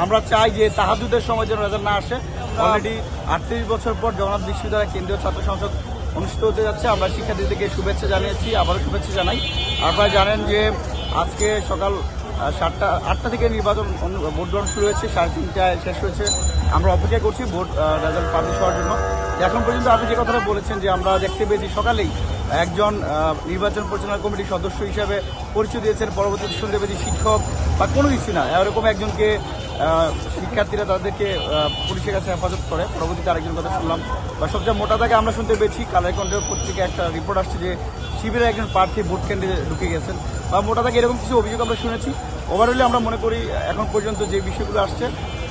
আমরা চাই যে তাহাজুদের সময় যেন রেজাল্ট না আসে। অলরেডি 38 বছর পর জগন্নাথ বিশ্ববিদ্যালয় কেন্দ্রীয় ছাত্র সংসদ অনুষ্ঠিত হতে যাচ্ছে। আমরা শিক্ষার্থীদেরকে শুভেচ্ছা জানিয়েছি, আবারও শুভেচ্ছা জানাই। আপনারা জানেন যে আজকে সকাল 8টা থেকে নির্বাচন ভোট গ্রহণ শুরু হয়েছে, 3:30টায় শেষ হয়েছে। আমরা অপেক্ষা করছি ভোট রেজাল্ট পাবলিশ হওয়ার জন্য। এখন পর্যন্ত আপনি যে কথাটা বলেছেন যে আমরা দেখতে পেয়েছি সকালেই একজন নির্বাচন পরিচালনা কমিটির সদস্য হিসেবে পরিচয় দিয়েছেন, পরবর্তীতে শুনতে পেয়েছি শিক্ষক বা কোনো কিছু না, এরকম একজনকে শিক্ষার্থীরা তাদেরকে পুলিশের কাছে হেফাজত করে। পরবর্তীতে আরেকজন কথা শুনলাম, বা সবচেয়ে মোটা দাগে আমরা শুনতে পেয়েছি কালেরকণ্ঠ পত্রিকায় একটা রিপোর্ট আসছে যে শিবিরের একজন প্রার্থী ভোট কেন্দ্রে ঢুকে গেছেন, বা মোটা দাগে এরকম কিছু অভিযোগ আমরা শুনেছি। ওভারঅলে আমরা মনে করি এখন পর্যন্ত যে বিষয়গুলো আসছে,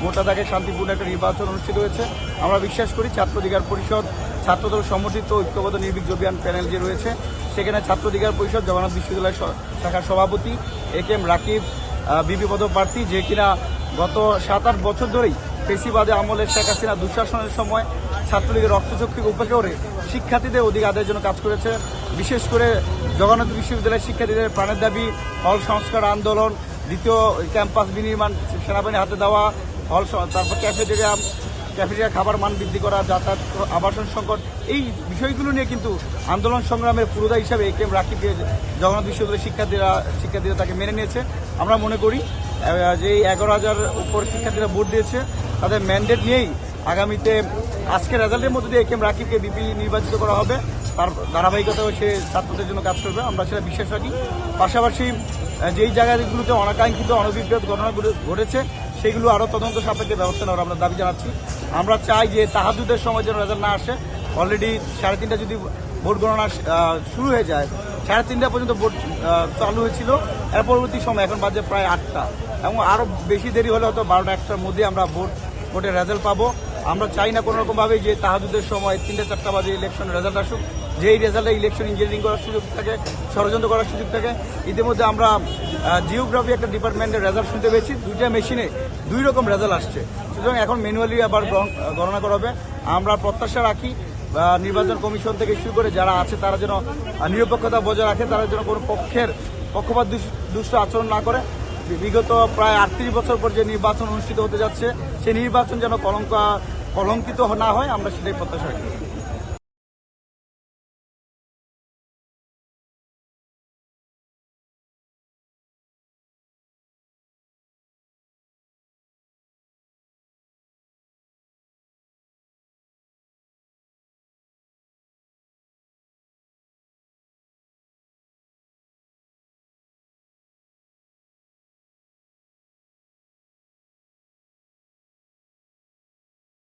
মোটা দাগে শান্তিপূর্ণ একটা নির্বাচন অনুষ্ঠিত হয়েছে। আমরা বিশ্বাস করি ছাত্র অধিকার পরিষদ, ছাত্রদল সমর্থিত ঐক্যবদ্ধ নির্ভীক জবিয়ান প্যানেল যে রয়েছে, সেখানে ছাত্র অধিকার পরিষদ জগন্নাথ বিশ্ববিদ্যালয় শাখার সভাপতি AK রাকিব বিপি পদপ্রার্থী, যে কিনা গত 7-8 বছর ধরেই ফেসিবাদে আমলের শেখ হাসিনা দুঃশাসনের সময় ছাত্রলীগের রক্তচক্ষুকে উপেক্ষা করে শিক্ষার্থীদের অধিকার আদায়ের জন্য কাজ করেছে। বিশেষ করে জগন্নাথ বিশ্ববিদ্যালয়ের শিক্ষার্থীদের প্রাণের দাবি, হল সংস্কার আন্দোলন, দ্বিতীয় ক্যাম্পাস বিনির্মাণ সেনাবাহিনীর হাতে দেওয়া, হল, তারপর ক্যাফেটেরিয়া খাবার মান বৃদ্ধি করা, যাতায়াত, আবাসন সংকট, এই বিষয়গুলো নিয়ে কিন্তু আন্দোলন সংগ্রামের পুরোধা হিসাবে AK রাকিবকে জগন্নাথ বিশ্ববিদ্যালয়ের শিক্ষার্থীরা তাকে মেনে নিয়েছে। আমরা মনে করি যে 11,000 উপর শিক্ষার্থীরা ভোট দিয়েছে, তাদের ম্যান্ডেট নিয়েই আগামীতে আজকের রেজাল্টের মধ্যে দিয়ে AK রাকিবকে বিপি নির্বাচিত করা হবে। তার ধারাবাহিকতাও সে ছাত্রদের জন্য কাজ করবে, আমরা সেটা বিশ্বাস রাখি। পাশাপাশি যেই জায়গাগুলোতে অনাকাঙ্ক্ষিত অনভিপ্রেত ঘটনাগুলো ঘটেছে, সেগুলো আরও তদন্ত সাপেক্ষে ব্যবস্থা নেওয়ার আমরা দাবি জানাচ্ছি। আমরা চাই যে তাহাজুদের সময় যেন রেজাল্ট না আসে। অলরেডি 3:30 যদি ভোট গণনা শুরু হয়ে যায়, 3:30 পর্যন্ত ভোট চালু হয়েছিল, এর পরবর্তী সময় এখন বাজে প্রায় 8টা, এবং আরও বেশি দেরি হলে হয়তো 12টা-1টার মধ্যে আমরা ভোটের রেজাল্ট পাবো। আমরা চাই না কোনোরকমভাবে যে তাহাজুদের সময় 3টা-4টা বাজে ইলেকশনের রেজাল্ট আসুক, যেই রেজাল্টে ইলেকশন ইঞ্জিনিয়ারিং করার সুযোগ থাকে, ষড়যন্ত্র করার সুযোগ থাকে। ইতিমধ্যে আমরা জিওগ্রাফি একটা ডিপার্টমেন্টের রেজাল্ট শুনতে পেয়েছি, 2টা মেশিনে 2 রকম রেজাল্ট আসছে। সুতরাং এখন ম্যানুয়ালি আবার গণনা করা হবে। আমরা প্রত্যাশা রাখি নির্বাচন কমিশন থেকে শুরু করে যারা আছে তারা যেন নিরপেক্ষতা বজায় রাখে, তারা যেন কোনো পক্ষপাত দুষ্ট আচরণ না করে। বিগত প্রায় 38 বছর পর যে নির্বাচন অনুষ্ঠিত হতে যাচ্ছে, সেই নির্বাচন যেন কলঙ্কিত না হয়, আমরা সেটাই প্রত্যাশা রাখি।